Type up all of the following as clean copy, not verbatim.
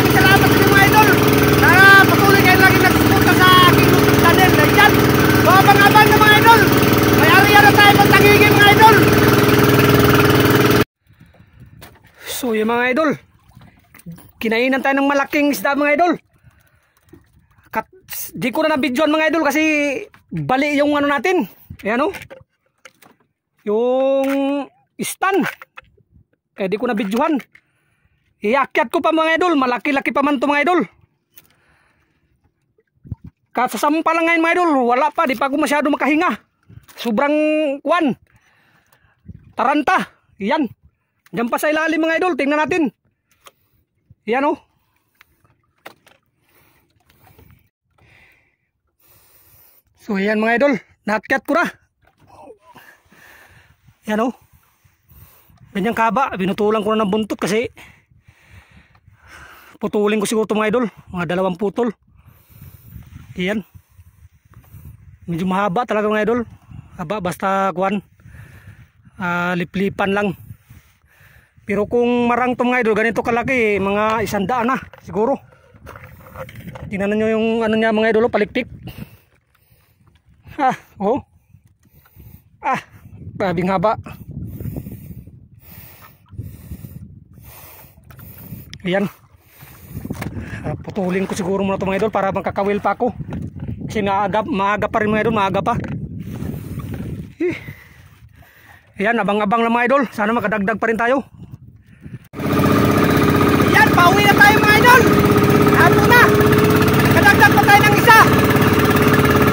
maraming salamat sa mga idol na patuloy kayo lagi nagsusuporta sa aking YouTube channel. Ayan, so abang-abang na mga idol, may area na tayo pagtangigin mga idol. So yung mga idol, kinainan tayo ng malaking isda mga idol. Di ko na nabidyoan mga idol kasi bali yung ano natin. Ayan o, yung stand, di ko nabidyohan. Iakyat ko pa mga idol, malaki-laki pa man to mga idol. Kasasampa lang ngayon mga idol, wala pa, di pa ako masyado makahinga. Sobrang kwan, taranta. Yan, diyan pa sa ilalim mga idol, tingnan natin. Yan o. So yan mga idol, naakyat ko na. Yan o, ganyang kaba, binutulan ko na ng buntot kasi putulin ko siguro ito mga idol, mga 2 putol. Yan, medyo mahaba talaga mga idol, haba basta kuwan, liplipan lang. Pero kung marang ito mga idol, ganito kalaki, mga 100 na siguro. Tingnan nyo yung ano niya mga idol, palikpik. Oh, grabing haba. Ayan, putulin ko siguro muna ito mga idol para magkakawil pa ako kasi maaga pa rin mga idol, maaga pa. Ayan, abang-abang lang mga idol, sana makadagdag pa rin tayo. Ayan, pauwi na tayo mga idol. Hapo na, kadagdag pa tayo ng isa.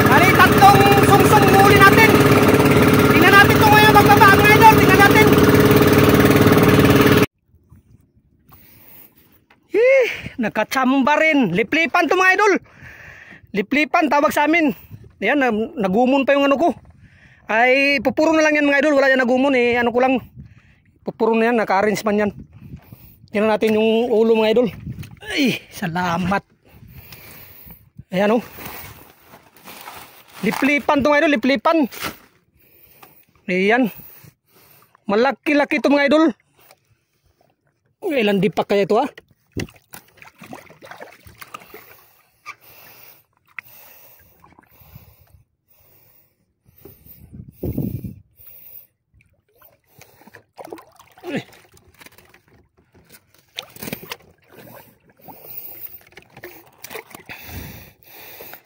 Bali, 3 sungsong muli natin. Tingnan natin ito ngayon magbaba mga idol, tingnan natin. Nakachamba rin. Liplipan to mga idol. Liplipan tawag sa amin. Ayan, nagumon pa yung ano ko. Ay pupuro na lang yan mga idol, wala yan nagumon eh. Ano ko lang, pupuro na yan, naka-arrange man yan. Tingnan natin yung ulo mga idol. Ay, salamat. Ayan o, liplipan to mga idol, liplipan. Ayan, malaki-laki to mga idol. Ilan di pa kaya ito ha.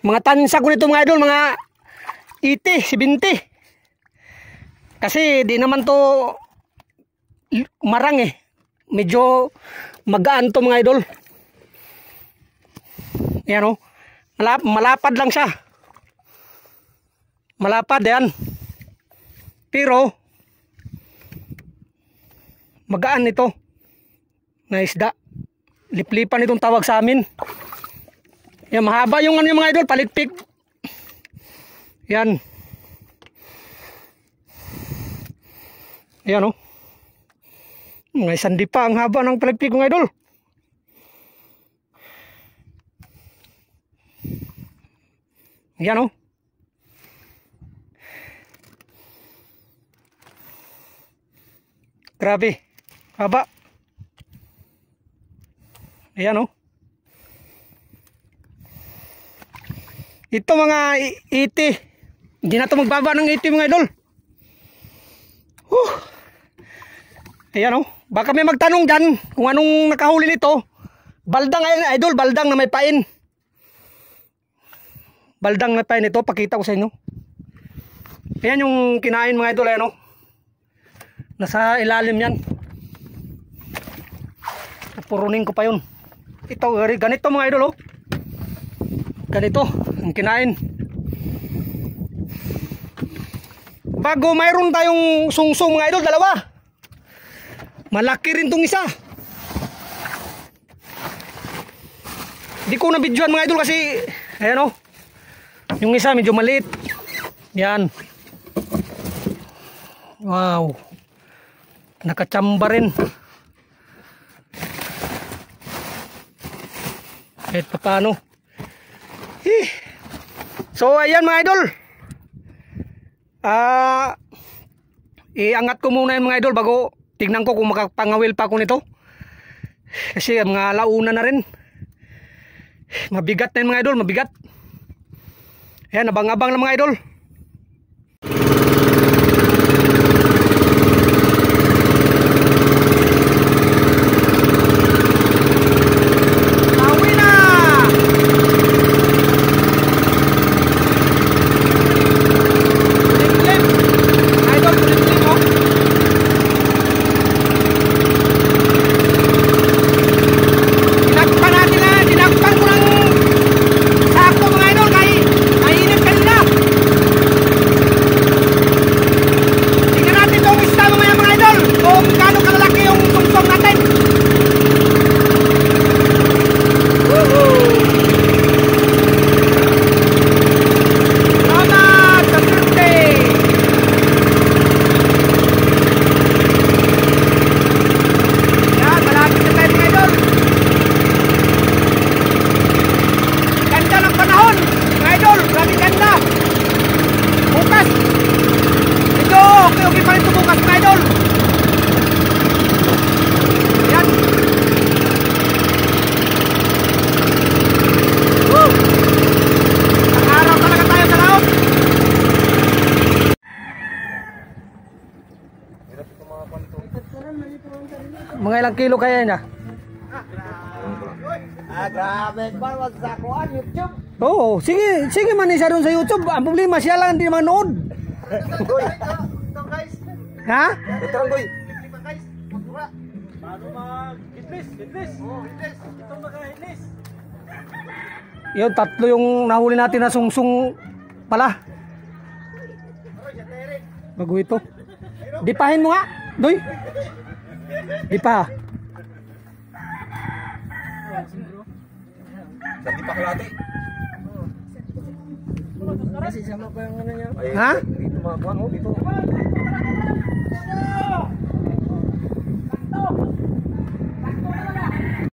Mga tansa ko nito mga idol, mga 80, 70. Kasi di naman to marang eh. Medyo magaan to mga idol. Yan o, malapad lang siya. Malapad yan. Pero magaan ito na isda. Liplipan itong tawag sa amin. Yan, mahaba yung ano yung mga idol, palikpik. Yan. Yan o. Mga 100 pa ang haba ng palikpik mga idol. Yan o. Grabe. Haba. Yan o. Ito mga 80. Hindi na ito magbaba ng 80 mga idol. Ayan o. Baka may magtanong dyan kung anong nakahuli nito. Baldang idol, baldang na may pain. Baldang na pain ito, pakita ko sa inyo. Ayan yung kinain mga idol, ayan o. Nasa ilalim yan. Pupurunin ko pa yun. Ito, ganito mga idol o. Ganito ang kinain. Bago mayroon tayong sungsong mga idol, 2. Malaki rin tong isa. Di ko nabidyoan mga idol kasi ayan o, yung isa medyo maliit. Yan. Wow, nakachamba rin. Kahit pa paano. So ayan mga idol, iangat ko muna yung mga idol bago tignan ko kung makapangawil pa ako nito. Kasi mga launa na rin. Mabigat na yun mga idol, mabigat. Ayan, abang-abang lang mga idol. Awi na! Kulit-kulit. Idol, kulit-kulit oh. Dinagpan natin na, dinagpan ko ng sako mga idol, kaya mainit kanina. Tingnan natin itong isda mamaya mga idol, kung gaano kalalaki yung tungsong natin. Salamat sa birthday. Yan, malapit na tayo mga idol. Ganda ng panahon mga idol, grabe ganda. Bukas medyo okay pa rin ito bukas mga idol. Yan. Woo! Ang araw talaga tayo sa laot. Mga ilang kilo kaya niya? Grabe ba, wag sa kuan YouTube. Oo, sige man isa doon sa YouTube. Ang problema siya lang hindi manood. Goy, ito guys. Ha? Ito lang goy. Paano mag-hitlis? Hitlis? Oo, hitlis. Ito mag-hitlis. Yun, tatlo yung nahuli natin na sungsung pala. Bago ito. Dipahin mo nga, Doy. Dipa. Hindi pa kalate. Kasi sama pa yung ano niya. Ha? Dito mga kuan mo dito.